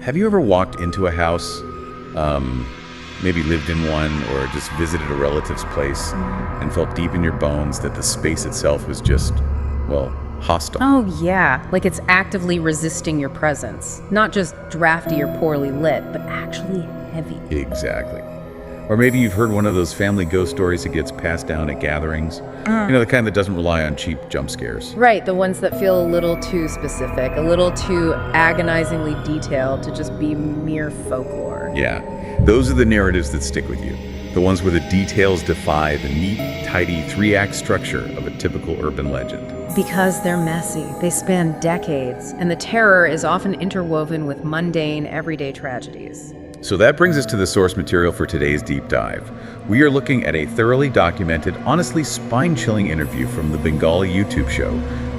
Have you ever walked into a house, maybe lived in one or just visited a relative's place and felt deep in your bones that the space itself was just, well, hostile? Oh, yeah. Like it's actively resisting your presence. Not just drafty or poorly lit, but actually heavy. Exactly. Or maybe you've heard one of those family ghost stories that gets passed down at gatherings. The kind that doesn't rely on cheap jump scares. Right, the ones that feel a little too specific, a little too agonizingly detailed to just be mere folklore. Yeah, those are the narratives that stick with you. The ones where the details defy the neat, tidy 3-act structure of a typical urban legend. Because they're messy, they span decades, and the terror is often interwoven with mundane, everyday tragedies. So that brings us to the source material for today's deep dive. We are looking at a thoroughly documented, honestly spine-chilling interview from the Bengali YouTube show,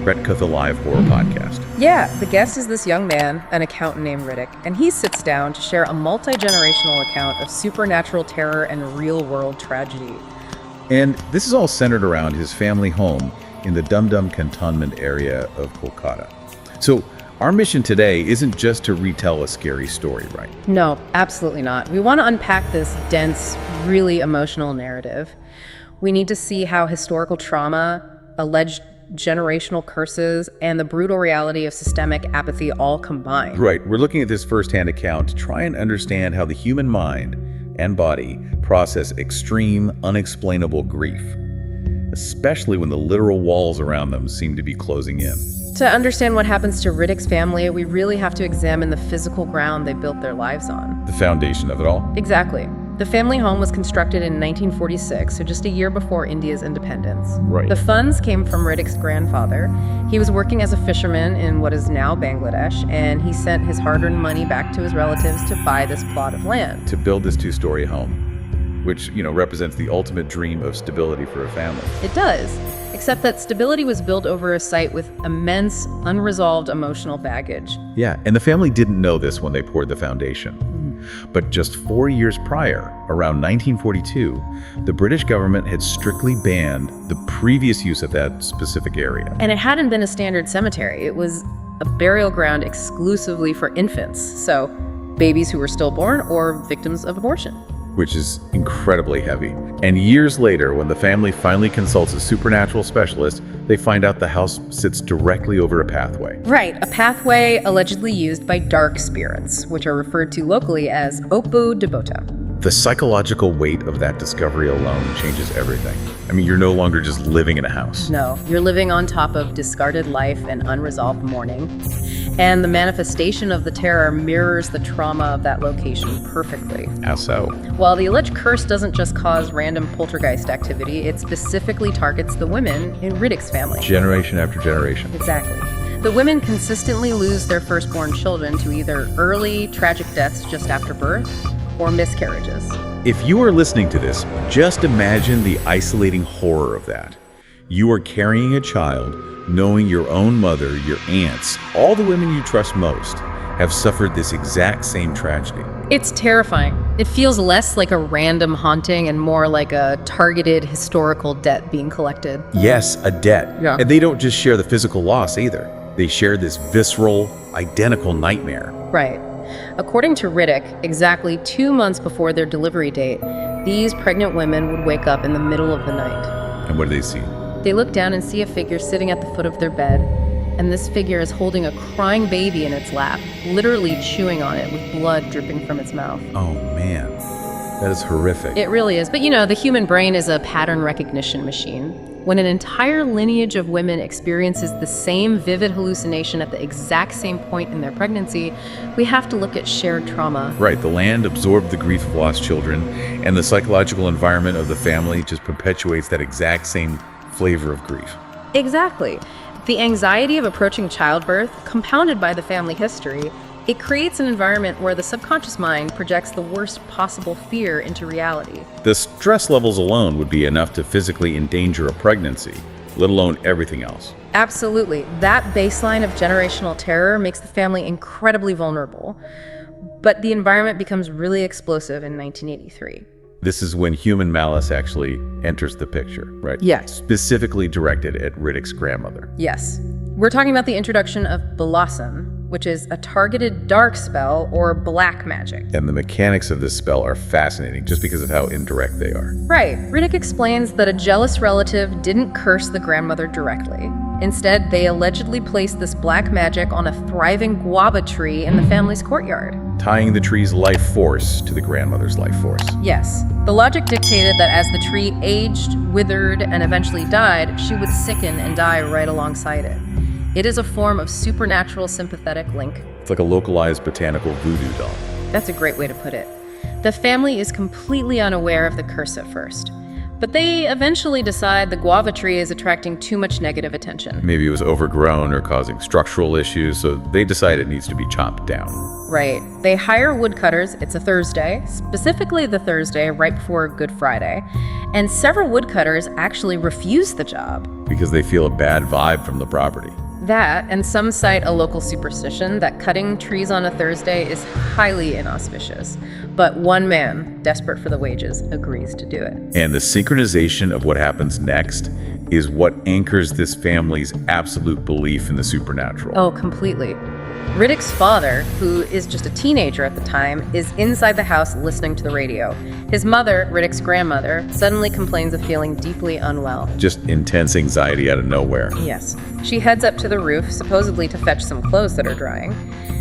Retkotha Live Horror Podcast. Yeah, the guest is this young man, an accountant named Riddick, and he sits down to share a multi-generational account of supernatural terror and real-world tragedy. And this is all centered around his family home in the Dum Dum Cantonment area of Kolkata. So our mission today isn't just to retell a scary story, right? No, absolutely not. We want to unpack this dense, really emotional narrative. We need to see how historical trauma, alleged generational curses, and the brutal reality of systemic apathy all combine. Right. We're looking at this firsthand account to try and understand how the human mind and body process extreme, unexplainable grief, especially when the literal walls around them seem to be closing in. To understand what happens to Riddick's family, we really have to examine the physical ground they built their lives on. The foundation of it all. Exactly. The family home was constructed in 1946, so just a year before India's independence. Right. The funds came from Riddick's grandfather. He was working as a fisherman in what is now Bangladesh, and he sent his hard-earned money back to his relatives to buy this plot of land. To build this 2-story home, which, represents the ultimate dream of stability for a family. It does, except that stability was built over a site with immense, unresolved emotional baggage. Yeah, and the family didn't know this when they poured the foundation. But just 4 years prior, around 1942, the British government had strictly banned the previous use of that specific area. And it hadn't been a standard cemetery. It was a burial ground exclusively for infants, so babies who were stillborn or victims of abortion. Which is incredibly heavy. And years later, when the family finally consults a supernatural specialist, they find out the house sits directly over a pathway. Right, a pathway allegedly used by dark spirits, which are referred to locally as Opu Debota. The psychological weight of that discovery alone changes everything. You're no longer just living in a house. No, you're living on top of discarded life and unresolved mourning. And the manifestation of the terror mirrors the trauma of that location perfectly. How so? While the alleged curse doesn't just cause random poltergeist activity, it specifically targets the women in Riddick's family. Generation after generation. Exactly. The women consistently lose their firstborn children to either early, tragic deaths just after birth or miscarriages. If you are listening to this, just imagine the isolating horror of that. You are carrying a child, knowing your own mother, your aunts, all the women you trust most, have suffered this exact same tragedy. It's terrifying. It feels less like a random haunting and more like a targeted historical debt being collected. Yes, a debt. Yeah. And they don't just share the physical loss either. They share this visceral, identical nightmare. Right. According to Riddick, exactly 2 months before their delivery date, these pregnant women would wake up in the middle of the night. And what do they see? They look down and see a figure sitting at the foot of their bed, and this figure is holding a crying baby in its lap, literally chewing on it with blood dripping from its mouth. Oh man, that is horrific. It really is. But the human brain is a pattern recognition machine. When an entire lineage of women experiences the same vivid hallucination at the exact same point in their pregnancy, we have to look at shared trauma. Right, the land absorbed the grief of lost children, and the psychological environment of the family just perpetuates that exact same flavor of grief. Exactly. The anxiety of approaching childbirth, compounded by the family history, it creates an environment where the subconscious mind projects the worst possible fear into reality. The stress levels alone would be enough to physically endanger a pregnancy, let alone everything else. Absolutely. That baseline of generational terror makes the family incredibly vulnerable. But the environment becomes really explosive in 1983. This is when human malice actually enters the picture, right? Yes. Specifically directed at Riddick's grandmother. Yes. We're talking about the introduction of Balasan, which is a targeted dark spell or black magic. And the mechanics of this spell are fascinating just because of how indirect they are. Right. Riddick explains that a jealous relative didn't curse the grandmother directly. Instead, they allegedly placed this black magic on a thriving guava tree in the family's courtyard. Tying the tree's life force to the grandmother's life force. Yes. The logic dictated that as the tree aged, withered, and eventually died, she would sicken and die right alongside it. It is a form of supernatural sympathetic link. It's like a localized botanical voodoo doll. That's a great way to put it. The family is completely unaware of the curse at first, but they eventually decide the guava tree is attracting too much negative attention. Maybe it was overgrown or causing structural issues, so they decide it needs to be chopped down. Right. They hire woodcutters. It's a Thursday, specifically the Thursday right before Good Friday. And several woodcutters actually refuse the job. Because they feel a bad vibe from the property. That, and some cite a local superstition that cutting trees on a Thursday is highly inauspicious. But one man, desperate for the wages, agrees to do it. And the synchronization of what happens next is what anchors this family's absolute belief in the supernatural. Oh, completely. Riddick's father, who is just a teenager at the time, is inside the house listening to the radio. His mother, Riddick's grandmother, suddenly complains of feeling deeply unwell. Just intense anxiety out of nowhere. Yes. She heads up to the roof, supposedly to fetch some clothes that are drying.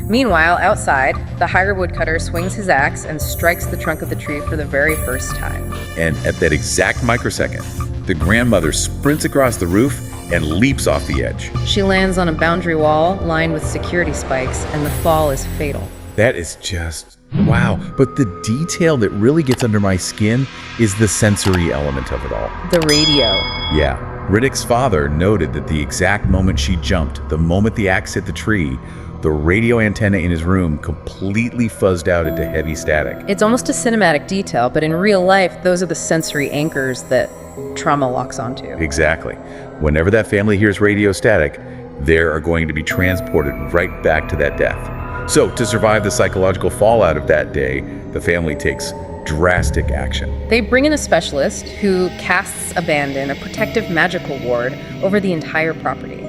Meanwhile, outside, the hired woodcutter swings his axe and strikes the trunk of the tree for the very first time. And at that exact microsecond, the grandmother sprints across the roof and leaps off the edge. She lands on a boundary wall lined with security spikes, and the fall is fatal. That is just wow. But the detail that really gets under my skin is the sensory element of it all. The radio. Yeah. Riddick's father noted that the exact moment she jumped, the moment the axe hit the tree, the radio antenna in his room completely fuzzed out into heavy static. It's almost a cinematic detail, but in real life, those are the sensory anchors that trauma locks onto. Exactly. Whenever that family hears radio static, they are going to be transported right back to that death. So, to survive the psychological fallout of that day, the family takes drastic action. They bring in a specialist who casts Abandon, a protective magical ward, over the entire property.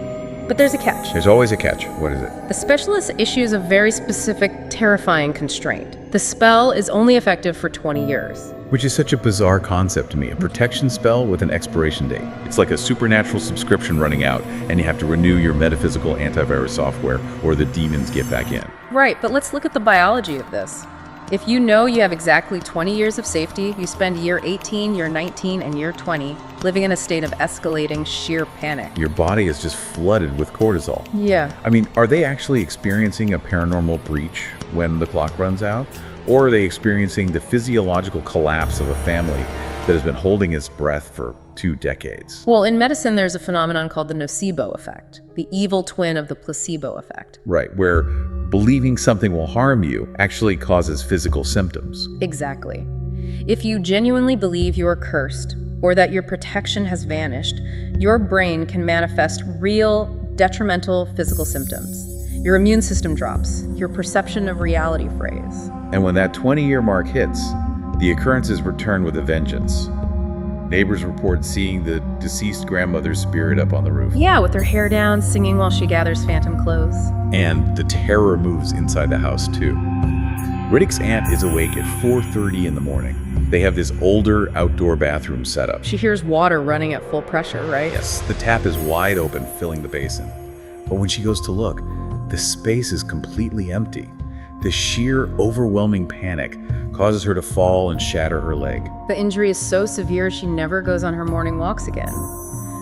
But there's a catch. There's always a catch. What is it? The specialist issues a very specific, terrifying constraint. The spell is only effective for 20 years. Which is such a bizarre concept to me. A protection spell with an expiration date. It's like a supernatural subscription running out, and you have to renew your metaphysical antivirus software, or the demons get back in. Right, but let's look at the biology of this. If you know you have exactly 20 years of safety, you spend year 18, year 19, and year 20 living in a state of escalating sheer panic. Your body is just flooded with cortisol. Yeah. I mean, are they actually experiencing a paranormal breach when the clock runs out? Or are they experiencing the physiological collapse of a family that has been holding its breath for 2 decades? Well, in medicine, there's a phenomenon called the nocebo effect, the evil twin of the placebo effect. Right, where believing something will harm you actually causes physical symptoms. Exactly. If you genuinely believe you are cursed, or that your protection has vanished, your brain can manifest real, detrimental physical symptoms. Your immune system drops, your perception of reality frays. And when that 20-year mark hits, the occurrences return with a vengeance. Neighbors report seeing the deceased grandmother's spirit up on the roof. Yeah, with her hair down, singing while she gathers phantom clothes. And the terror moves inside the house, too. Riddick's aunt is awake at 4:30 in the morning. They have this older outdoor bathroom setup. She hears water running at full pressure, right? Yes, the tap is wide open, filling the basin. But when she goes to look, the space is completely empty. The sheer, overwhelming panic causes her to fall and shatter her leg. The injury is so severe she never goes on her morning walks again.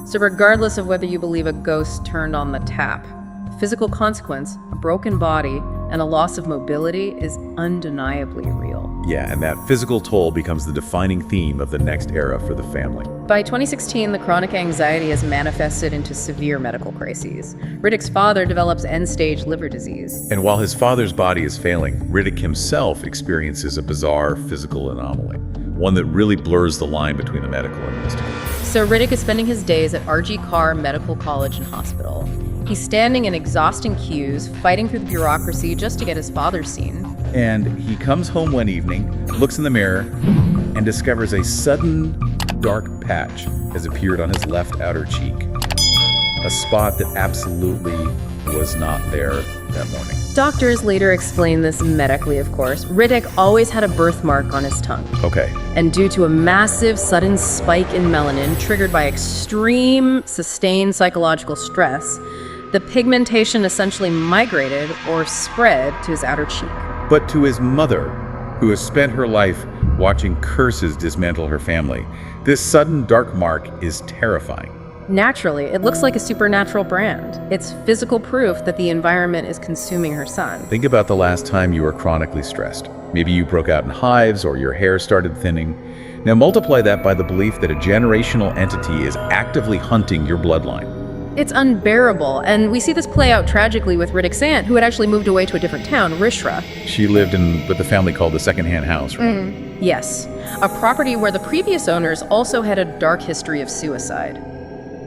So regardless of whether you believe a ghost turned on the tap, the physical consequence, a broken body, and a loss of mobility is undeniably real. Yeah, and that physical toll becomes the defining theme of the next era for the family. By 2016, the chronic anxiety has manifested into severe medical crises. Riddick's father develops end-stage liver disease. And while his father's body is failing, Riddick himself experiences a bizarre physical anomaly, one that really blurs the line between the medical and the mystical. So Riddick is spending his days at R.G. Carr Medical College and Hospital. He's standing in exhausting queues, fighting through the bureaucracy just to get his father seen. And he comes home one evening, looks in the mirror, and discovers a sudden dark patch has appeared on his left outer cheek. A spot that absolutely was not there that morning. Doctors later explained this medically, of course. Riddick always had a birthmark on his tongue. Okay. And due to a massive sudden spike in melanin triggered by extreme sustained psychological stress, the pigmentation essentially migrated or spread to his outer cheek. But to his mother, who has spent her life watching curses dismantle her family, this sudden dark mark is terrifying. Naturally, it looks like a supernatural brand. It's physical proof that the environment is consuming her son. Think about the last time you were chronically stressed. Maybe you broke out in hives or your hair started thinning. Now multiply that by the belief that a generational entity is actively hunting your bloodline. It's unbearable, and we see this play out tragically with Riddick's aunt, who had actually moved away to a different town, Rishra. She lived in what the family called the secondhand house, right? Yes, a property where the previous owners also had a dark history of suicide.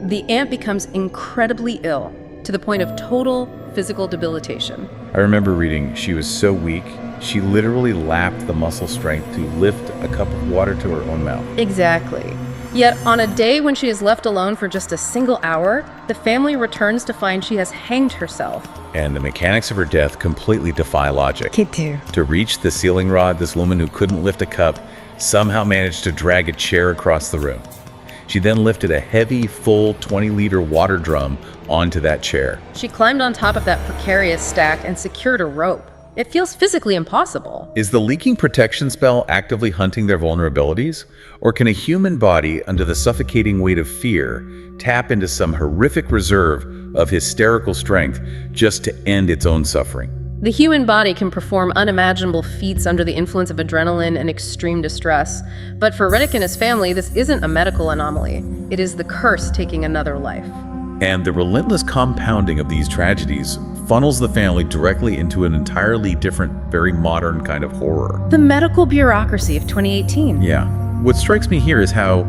The aunt becomes incredibly ill, to the point of total physical debilitation. I remember reading she was so weak, she literally lacked the muscle strength to lift a cup of water to her own mouth. Exactly. Yet, on a day when she is left alone for just a single hour, the family returns to find she has hanged herself. And the mechanics of her death completely defy logic. To reach the ceiling rod, this woman who couldn't lift a cup somehow managed to drag a chair across the room. She then lifted a heavy, full 20-liter water drum onto that chair. She climbed on top of that precarious stack and secured a rope. It feels physically impossible. Is the leaking protection spell actively hunting their vulnerabilities? Or can a human body, under the suffocating weight of fear, tap into some horrific reserve of hysterical strength just to end its own suffering? The human body can perform unimaginable feats under the influence of adrenaline and extreme distress. But for Riddick and his family, this isn't a medical anomaly. It is the curse taking another life. And the relentless compounding of these tragedies funnels the family directly into an entirely different, very modern kind of horror. The medical bureaucracy of 2018. Yeah. What strikes me here is how,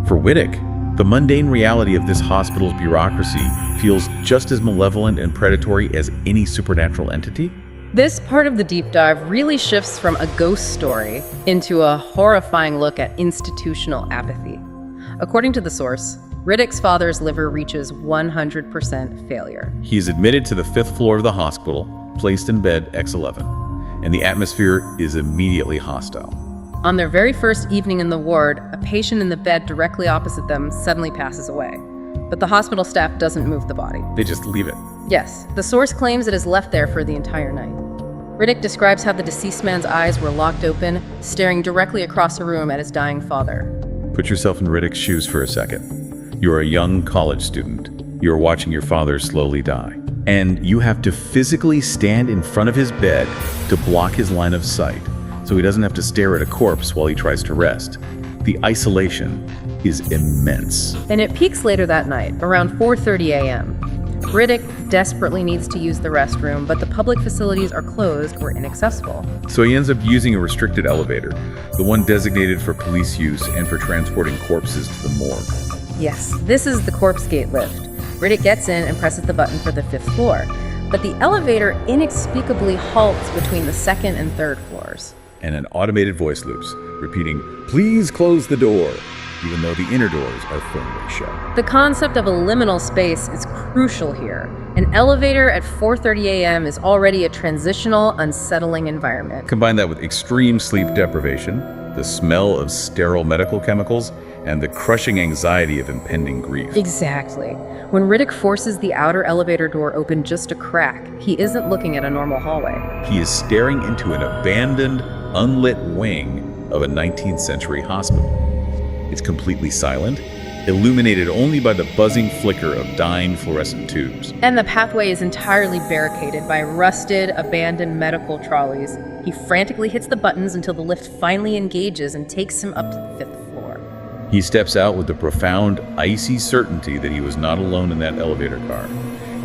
for Riddick, the mundane reality of this hospital's bureaucracy feels just as malevolent and predatory as any supernatural entity. This part of the deep dive really shifts from a ghost story into a horrifying look at institutional apathy. According to the source, Riddick's father's liver reaches 100% failure. He is admitted to the 5th floor of the hospital, placed in bed X11, and the atmosphere is immediately hostile. On their very first evening in the ward, a patient in the bed directly opposite them suddenly passes away. But the hospital staff doesn't move the body. They just leave it. Yes, the source claims it is left there for the entire night. Riddick describes how the deceased man's eyes were locked open, staring directly across a room at his dying father. Put yourself in Riddick's shoes for a second. You are a young college student. You are watching your father slowly die. And you have to physically stand in front of his bed to block his line of sight, so he doesn't have to stare at a corpse while he tries to rest. The isolation is immense. And it peaks later that night, around 4:30 a.m. Riddick desperately needs to use the restroom, but the public facilities are closed or inaccessible. So he ends up using a restricted elevator, the one designated for police use and for transporting corpses to the morgue. Yes, this is the corpse gate lift. Riddick gets in and presses the button for the 5th floor, but the elevator inexplicably halts between the 2nd and 3rd floors. And an automated voice loops, repeating, "Please close the door," even though the inner doors are firmly shut. The concept of a liminal space is crucial here. An elevator at 4:30 a.m. is already a transitional, unsettling environment. Combine that with extreme sleep deprivation, the smell of sterile medical chemicals, and the crushing anxiety of impending grief. Exactly. When Riddick forces the outer elevator door open just a crack, he isn't looking at a normal hallway. He is staring into an abandoned, unlit wing of a 19th century hospital. It's completely silent, illuminated only by the buzzing flicker of dying fluorescent tubes. And the pathway is entirely barricaded by rusted, abandoned medical trolleys. He frantically hits the buttons until the lift finally engages and takes him up to the 5th floor. He steps out with the profound, icy certainty that he was not alone in that elevator car.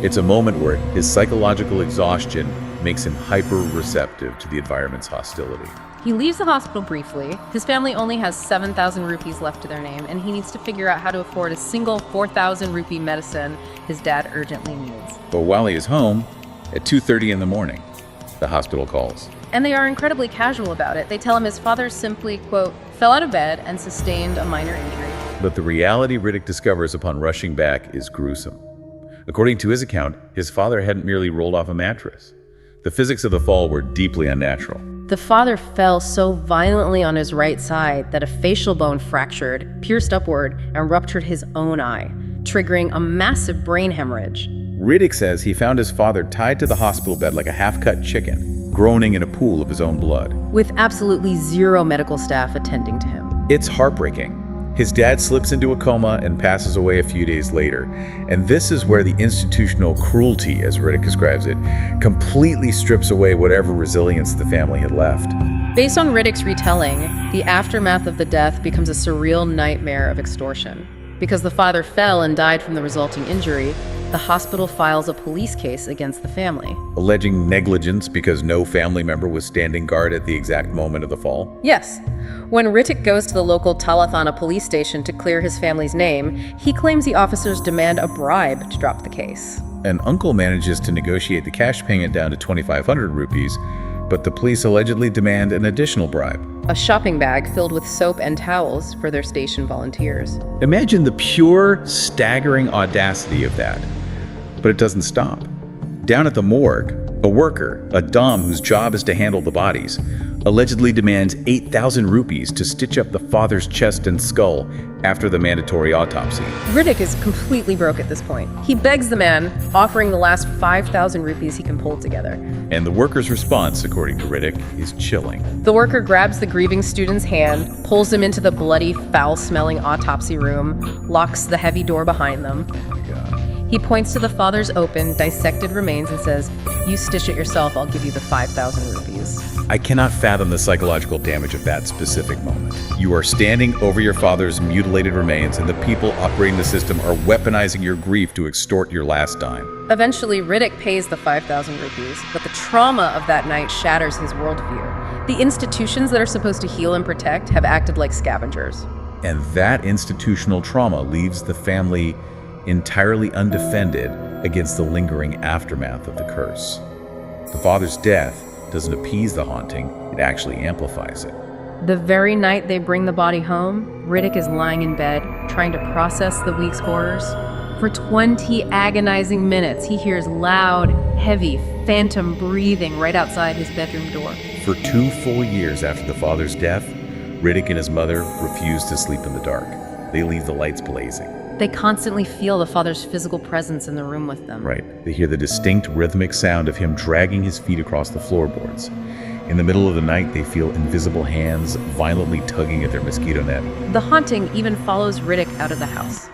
It's a moment where his psychological exhaustion makes him hyper-receptive to the environment's hostility. He leaves the hospital briefly. His family only has 7,000 rupees left to their name, and he needs to figure out how to afford a single 4,000 rupee medicine his dad urgently needs. But while he is home, at 2:30 in the morning, the hospital calls. And they are incredibly casual about it. They tell him his father simply, quote, fell out of bed and sustained a minor injury. But the reality Riddick discovers upon rushing back is gruesome. According to his account, his father hadn't merely rolled off a mattress. The physics of the fall were deeply unnatural. The father fell so violently on his right side that a facial bone fractured, pierced upward, and ruptured his own eye, triggering a massive brain hemorrhage. Riddick says he found his father tied to the hospital bed like a half-cut chicken, groaning in a pool of his own blood. With absolutely zero medical staff attending to him. It's heartbreaking. His dad slips into a coma and passes away a few days later. And this is where the institutional cruelty, as Riddick describes it, completely strips away whatever resilience the family had left. Based on Riddick's retelling, the aftermath of the death becomes a surreal nightmare of extortion. Because the father fell and died from the resulting injury, the hospital files a police case against the family. Alleging negligence because no family member was standing guard at the exact moment of the fall? Yes. When Riddick goes to the local Talathana police station to clear his family's name, he claims the officers demand a bribe to drop the case. An uncle manages to negotiate the cash payment down to 2,500 rupees, but the police allegedly demand an additional bribe. A shopping bag filled with soap and towels for their station volunteers. Imagine the pure, staggering audacity of that. But it doesn't stop. Down at the morgue, a worker, a dom whose job is to handle the bodies, allegedly demands 8,000 rupees to stitch up the father's chest and skull after the mandatory autopsy. Riddick is completely broke at this point. He begs the man, offering the last 5,000 rupees he can pull together. And the worker's response, according to Riddick, is chilling. The worker grabs the grieving student's hand, pulls him into the bloody, foul-smelling autopsy room, locks the heavy door behind them. He points to the father's open, dissected remains and says, "You stitch it yourself, I'll give you the 5,000 rupees. I cannot fathom the psychological damage of that specific moment. You are standing over your father's mutilated remains, and the people operating the system are weaponizing your grief to extort your last dime. Eventually, Riddick pays the 5,000 rupees, but the trauma of that night shatters his worldview. The institutions that are supposed to heal and protect have acted like scavengers. And that institutional trauma leaves the family entirely undefended against the lingering aftermath of the curse. The father's death doesn't appease the haunting, it actually amplifies it. The very night they bring the body home, Riddick is lying in bed, trying to process the week's horrors. For 20 agonizing minutes, he hears loud, heavy, phantom breathing right outside his bedroom door. For 2 full years after the father's death, Riddick and his mother refuse to sleep in the dark. They leave the lights blazing. They constantly feel the father's physical presence in the room with them. Right. They hear the distinct rhythmic sound of him dragging his feet across the floorboards. In the middle of the night, they feel invisible hands violently tugging at their mosquito net. The haunting even follows Riddick out of the house.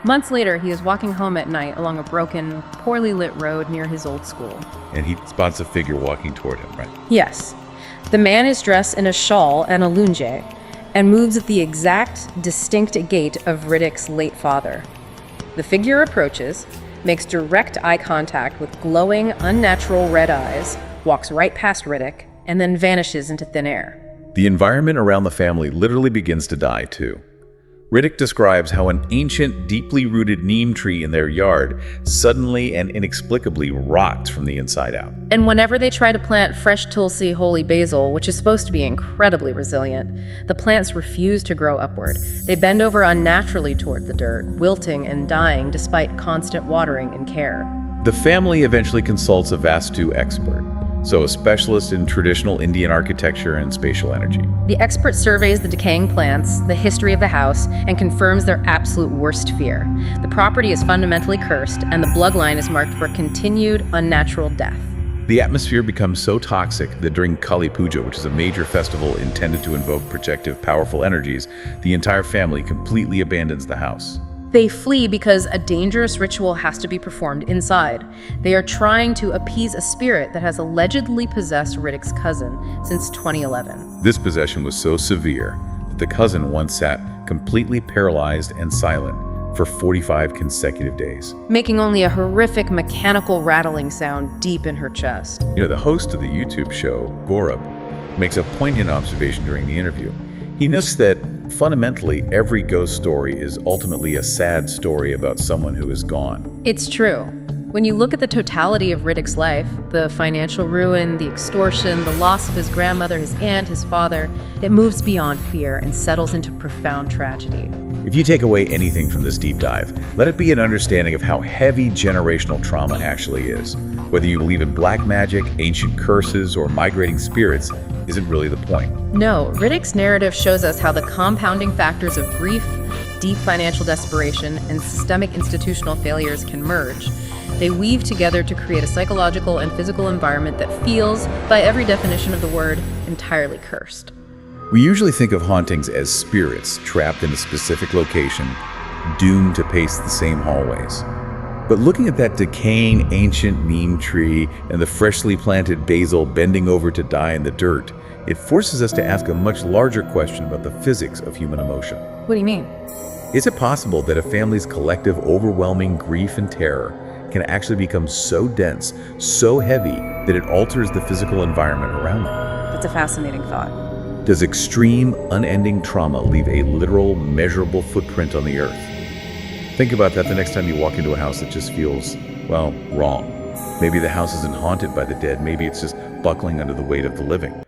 Months later, he is walking home at night along a broken, poorly lit road near his old school. And he spots a figure walking toward him, right? Yes. The man is dressed in a shawl and a lunge, and moves at the exact, distinct gait of Riddick's late father. The figure approaches, makes direct eye contact with glowing, unnatural red eyes, walks right past Riddick, and then vanishes into thin air. The environment around the family literally begins to die, too. Riddick describes how an ancient, deeply rooted neem tree in their yard suddenly and inexplicably rots from the inside out. And whenever they try to plant fresh tulsi holy basil, which is supposed to be incredibly resilient, the plants refuse to grow upward. They bend over unnaturally toward the dirt, wilting and dying despite constant watering and care. The family eventually consults a Vastu expert, so a specialist in traditional Indian architecture and spatial energy. The expert surveys the decaying plants, the history of the house, and confirms their absolute worst fear. The property is fundamentally cursed, and the bloodline is marked for continued unnatural death. The atmosphere becomes so toxic that during Kali Puja, which is a major festival intended to invoke protective, powerful energies, the entire family completely abandons the house. They flee because a dangerous ritual has to be performed inside. They are trying to appease a spirit that has allegedly possessed Riddick's cousin since 2011. This possession was so severe that the cousin once sat completely paralyzed and silent for 45 consecutive days. Making only a horrific mechanical rattling sound deep in her chest. The host of the YouTube show, Gaurav, makes a poignant observation during the interview. He notes that fundamentally every ghost story is ultimately a sad story about someone who is gone. It's true. When you look at the totality of Riddick's life, the financial ruin, the extortion, the loss of his grandmother, his aunt, his father, it moves beyond fear and settles into profound tragedy. If you take away anything from this deep dive, let it be an understanding of how heavy generational trauma actually is. Whether you believe in black magic, ancient curses, or migrating spirits isn't really the point. No, Riddick's narrative shows us how the compounding factors of grief, deep financial desperation, and systemic institutional failures can merge. They weave together to create a psychological and physical environment that feels, by every definition of the word, entirely cursed. We usually think of hauntings as spirits trapped in a specific location, doomed to pace the same hallways. But looking at that decaying ancient neem tree and the freshly planted basil bending over to die in the dirt, it forces us to ask a much larger question about the physics of human emotion. What do you mean? Is it possible that a family's collective overwhelming grief and terror can actually become so dense, so heavy, that it alters the physical environment around them? That's a fascinating thought. Does extreme, unending trauma leave a literal, measurable footprint on the earth? Think about that the next time you walk into a house that just feels, well, wrong. Maybe the house isn't haunted by the dead, maybe it's just buckling under the weight of the living.